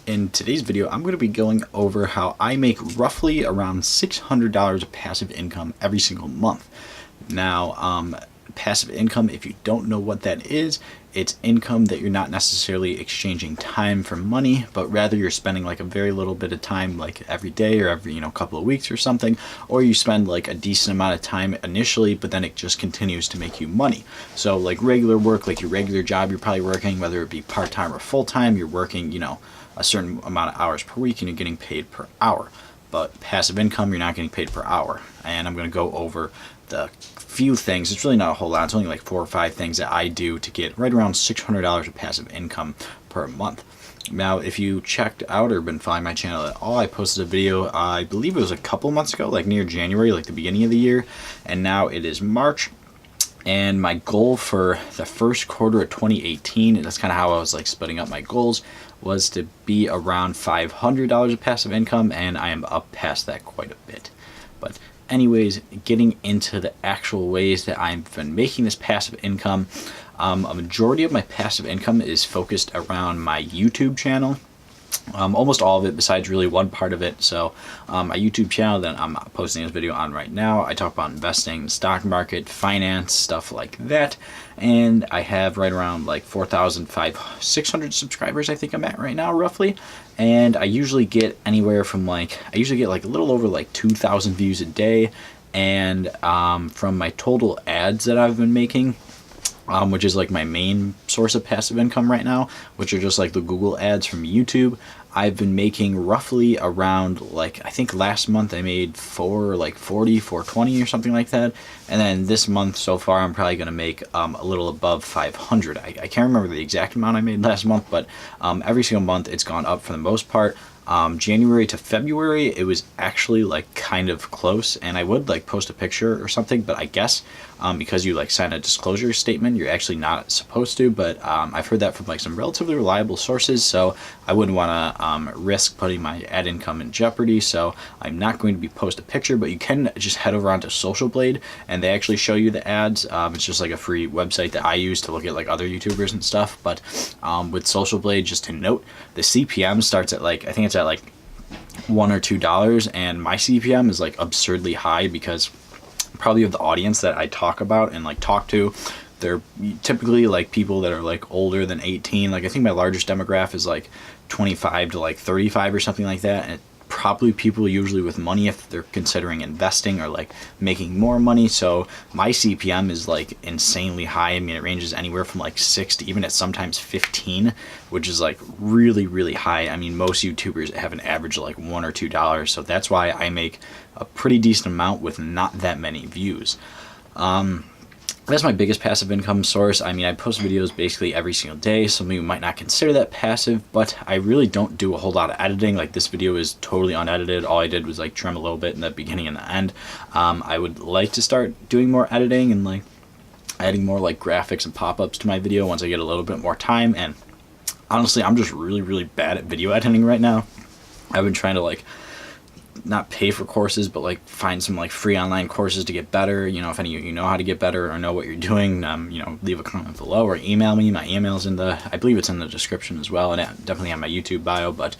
In today's video, I'm going to be going over how I make roughly around $600 of passive income every single month. Now, passive income, if you don't know what that is, it's income that you're not necessarily exchanging time for money, but rather you're spending like a very little bit of time, like every day or every couple of weeks or something, or you spend like a decent amount of time initially, but then it just continues to make you money. So like regular work, like your regular job you're probably working, whether it be part-time or full-time, you're working a certain amount of hours per week and you're getting paid per hour. But passive income, you're not getting paid per hour. And I'm going to go over the few things. It's really not a whole lot. It's only like 4 or 5 things that I do to get right around $600 of passive income per month. Now, if you checked out or been following my channel at all, I posted a video, I believe it was a couple months ago, like near January, like the beginning of the year. And now it is March. And my goal for the first quarter of 2018, and that's kind of how I was like splitting up my goals, was to be around $500 of passive income, and I am up past that quite a bit. But anyways, getting into the actual ways that I've been making this passive income, a majority of my passive income is focused around my YouTube channel. Almost all of it, besides really one part of it. So my YouTube channel that I'm posting this video on right now, I talk about investing, stock market, finance, stuff like that. And I have right around like 4,600 subscribers, I think I'm at right now, roughly. And I usually get anywhere from like a little over like 2,000 views a day. And from my total ads that I've been making, which is like my main source of passive income right now, which are just like the Google ads from YouTube, I've been making roughly around, like, I think last month I made 420 or something like that. And then this month so far I'm probably going to make a little above 500. I can't remember the exact amount I made last month, but every single month it's gone up for the most part. January to February, it was actually like kind of close, and I would like post a picture or something, but I guess because you like sign a disclosure statement, you're actually not supposed to. But I've heard that from like some relatively reliable sources, so I wouldn't want to risk putting my ad income in jeopardy. So I'm not going to be post a picture, but you can just head over onto Social Blade, and they actually show you the ads. It's just like a free website that I use to look at like other YouTubers and stuff. But with Social Blade, just to note, the CPM starts at like, I think it's at like $1 or $2, and my CPM is like absurdly high because probably of the audience that I talk about and like talk to, they're typically like people that are like older than 18. Like I think my largest demographic is like 25 to like 35 or something like that, and probably people usually with money if they're considering investing or like making more money. So my CPM is like insanely high. I mean, it ranges anywhere from like 6 to even at sometimes 15, which is like really, really high. I mean, most YouTubers have an average of like $1 or $2. So that's why I make a pretty decent amount with not that many views. That's my biggest passive income source. I mean, I post videos basically every single day. Some of you might not consider that passive, but I really don't do a whole lot of editing. Like this video is totally unedited. All I did was like trim a little bit in the beginning and the end. I would like to start doing more editing and like adding more like graphics and pop-ups to my video once I get a little bit more time. And honestly, I'm just really, really bad at video editing right now. I've been trying to like not pay for courses, but like find some like free online courses to get better. If any of you know how to get better or know what you're doing, leave a comment below or email me. My email's I believe it's in the description as well, and definitely on my YouTube bio. But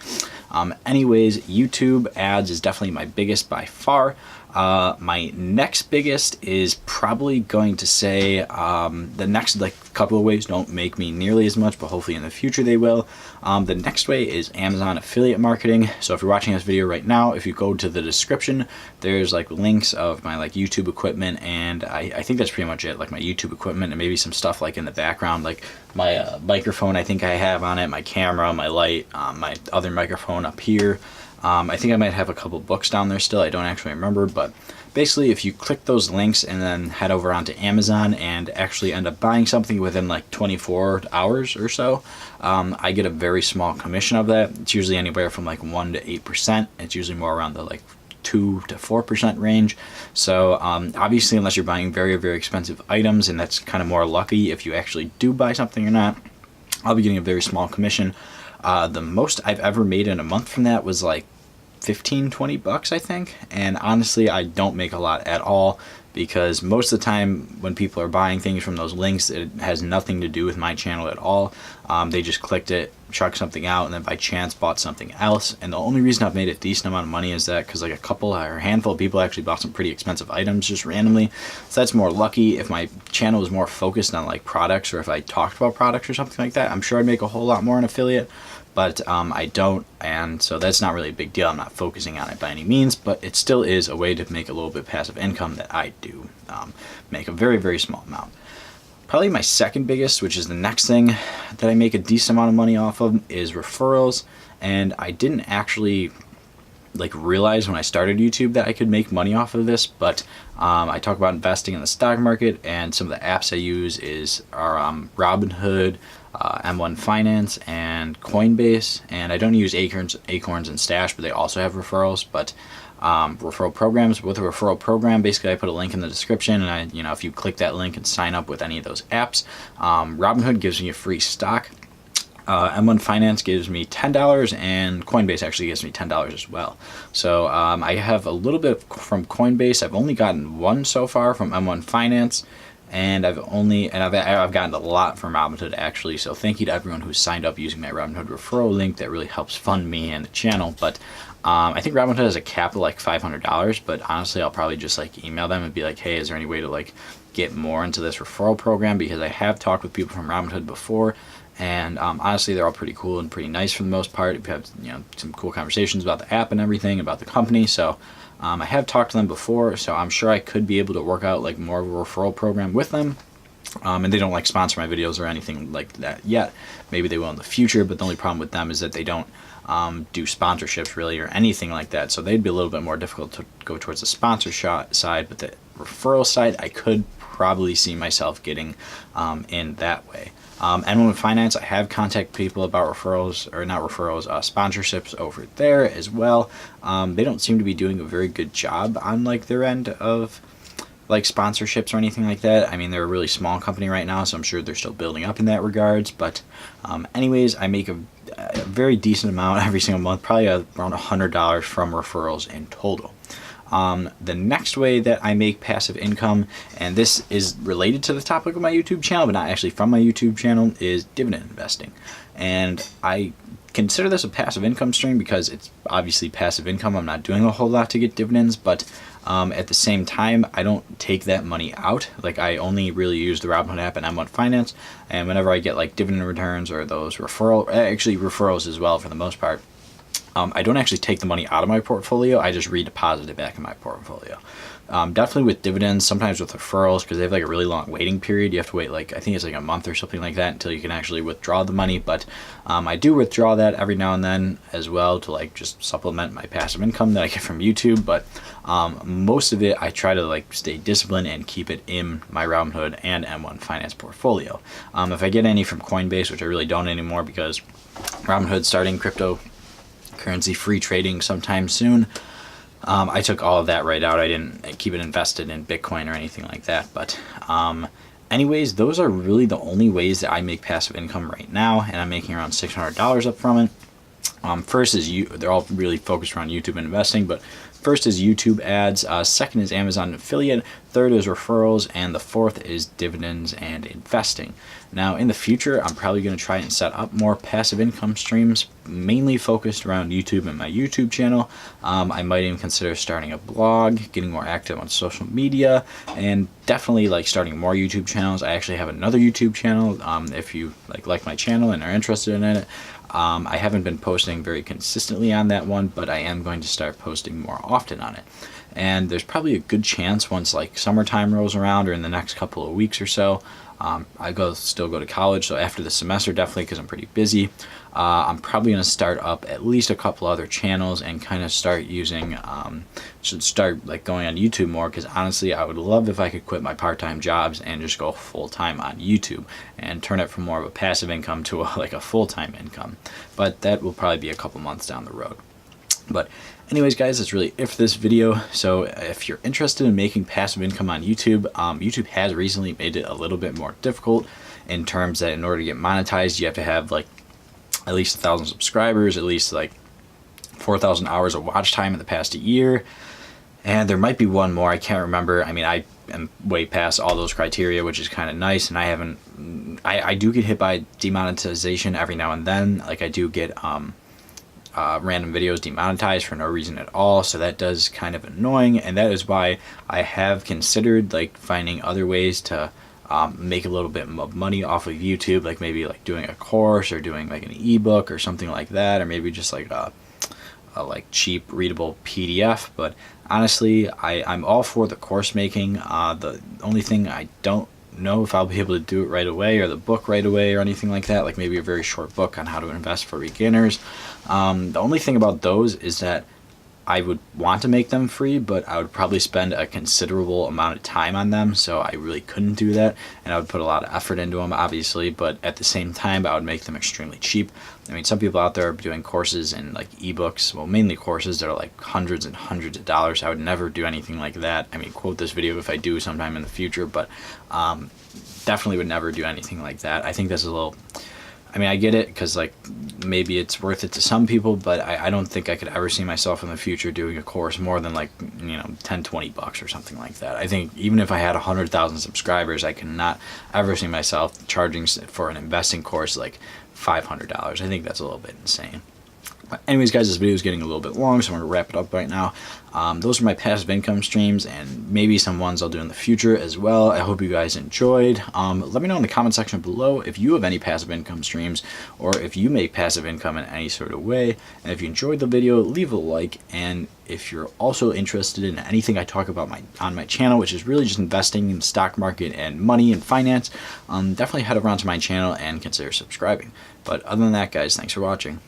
anyways, YouTube ads is definitely my biggest by far. My next biggest is probably going to say the next like couple of ways don't make me nearly as much, but hopefully in the future they will. The next way is Amazon affiliate marketing. So if you're watching this video right now, if you go to the description, there's like links of my like YouTube equipment, and I think that's pretty much it, like my YouTube equipment and maybe some stuff like in the background, like my microphone I think I have on it, my camera, my light, my other microphone up here. I think I might have a couple books down there still. I don't actually remember, but basically if you click those links and then head over onto Amazon and actually end up buying something within like 24 hours or so, I get a very small commission of that. It's usually anywhere from like 1 to 8%. It's usually more around the like 2 to 4% range. So obviously unless you're buying very, very expensive items, and that's kind of more lucky if you actually do buy something or not, I'll be getting a very small commission. The most I've ever made in a month from that was like 15-20 bucks, I think. And honestly, I don't make a lot at all, because most of the time when people are buying things from those links, it has nothing to do with my channel at all. They just clicked it, chucked something out, and then by chance bought something else. And the only reason I've made a decent amount of money is that because like a couple or a handful of people actually bought some pretty expensive items just randomly. So that's more lucky. If my channel was more focused on like products, or if I talked about products or something like that, I'm sure I'd make a whole lot more in affiliate. But I don't, and so that's not really a big deal. I'm not focusing on it by any means, but it still is a way to make a little bit of passive income that I do make a very, very small amount. Probably my second biggest, which is the next thing that I make a decent amount of money off of, is referrals. And I didn't actually like realize when I started YouTube that I could make money off of this, but I talk about investing in the stock market, and some of the apps I use are Robinhood, M1 Finance, and Coinbase. And I don't use Acorns and Stash, but they also have referrals. But referral programs, with a referral program, basically I put a link in the description, and if you click that link and sign up with any of those apps, Robinhood gives me a free stock. M1 Finance gives me $10, and Coinbase actually gives me $10 as well. So I have a little bit from Coinbase. I've only gotten one so far from M1 Finance, and I've gotten a lot from Robinhood actually. So thank you to everyone who's signed up using my Robinhood referral link. That really helps fund me and the channel. But I think Robinhood has a cap of like $500, but honestly I'll probably just like email them and be like, hey, is there any way to like get more into this referral program? Because I have talked with people from Robinhood before, and honestly they're all pretty cool and pretty nice for the most part. We've had some cool conversations about the app and everything, about the company. So I have talked to them before, so I'm sure I could be able to work out like more of a referral program with them. And they don't like sponsor my videos or anything like that yet. Maybe they will in the future, but the only problem with them is that they don't do sponsorships really or anything like that. So they'd be a little bit more difficult to go towards the sponsorship side, but the referral side I could probably see myself getting in that way. M1 Finance, I have contacted people about referrals, or not referrals, sponsorships over there as well. They don't seem to be doing a very good job on like their end of like sponsorships or anything like that. I mean, they're a really small company right now, so I'm sure they're still building up in that regards. But anyways, I make a very decent amount every single month, probably around $100 from referrals in total. The next way that I make passive income, and this is related to the topic of my YouTube channel, but not actually from my YouTube channel, is dividend investing. And I consider this a passive income stream because it's obviously passive income. I'm not doing a whole lot to get dividends, but at the same time, I don't take that money out. Like, I only really use the Robinhood app and M1 Finance, and whenever I get like dividend returns or those referrals as well for the most part, I don't actually take the money out of my portfolio. I just redeposit it back in my portfolio. Definitely with dividends, sometimes with referrals, because they have like a really long waiting period. You have to wait like, I think it's like a month or something like that until you can actually withdraw the money. But I do withdraw that every now and then as well to like just supplement my passive income that I get from YouTube. But most of it, I try to like stay disciplined and keep it in my Robinhood and M1 Finance portfolio. If I get any from Coinbase, which I really don't anymore because Robinhood's starting cryptocurrency free trading sometime soon, I took all of that right out. I didn't keep it invested in Bitcoin or anything like that. But anyways, those are really the only ways that I make passive income right now, and I'm making around $600 up from it. First is they're all really focused around YouTube and investing, but first is YouTube ads, second is Amazon affiliate, third is referrals, and the fourth is dividends and investing. Now in the future, I'm probably going to try and set up more passive income streams, mainly focused around YouTube and my YouTube channel. I might even consider starting a blog, getting more active on social media, and definitely like starting more YouTube channels. I actually have another YouTube channel. If you like my channel and are interested in it, I haven't been posting very consistently on that one, but I am going to start posting more often on it. And there's probably a good chance once like summertime rolls around, or in the next couple of weeks or so, I still go to college, so after the semester, definitely, because I'm pretty busy, I'm probably going to start up at least a couple other channels and kind of start using, should start like going on YouTube more, because honestly I would love if I could quit my part-time jobs and just go full-time on YouTube and turn it from more of a passive income to like a full-time income. But that will probably be a couple months down the road. But anyways, guys, that's really it for this video. So if you're interested in making passive income on YouTube, YouTube has recently made it a little bit more difficult in terms that in order to get monetized, you have to have like at least 1,000 subscribers, at least like 4,000 hours of watch time in the past year. And there might be one more, I can't remember. I mean, I am way past all those criteria, which is kind of nice. And I do get hit by demonetization every now and then. Like, I do get random videos demonetized for no reason at all, so that does kind of annoying. And that is why I have considered like finding other ways to make a little bit of money off of YouTube, like maybe like doing a course or doing like an ebook or something like that, or maybe just like a like cheap readable PDF. But honestly, I'm all for the course making. The only thing I don't know if I'll be able to do it right away, or the book right away, or anything like that, like maybe a very short book on how to invest for beginners. The only thing about those is that I would want to make them free, but I would probably spend a considerable amount of time on them, so I really couldn't do that, and I would put a lot of effort into them, obviously, but at the same time, I would make them extremely cheap. I mean, some people out there are doing courses and like ebooks, well, mainly courses that are like hundreds and hundreds of dollars. I would never do anything like that. I mean, quote this video if I do sometime in the future, but definitely would never do anything like that. I think that's a little... I mean, I get it, because like maybe it's worth it to some people, but I don't think I could ever see myself in the future doing a course more than like, you know, 10, 20 bucks or something like that. I think even if I had 100,000 subscribers, I cannot ever see myself charging for an investing course like $500. I think that's a little bit insane. But anyways, guys, this video is getting a little bit long, so I'm going to wrap it up right now. Those are my passive income streams, and maybe some ones I'll do in the future as well. I hope you guys enjoyed. Let me know in the comment section below if you have any passive income streams, or if you make passive income in any sort of way. And if you enjoyed the video, leave a like. And if you're also interested in anything I talk about on my channel, which is really just investing in the stock market and money and finance, definitely head over onto my channel and consider subscribing. But other than that, guys, thanks for watching.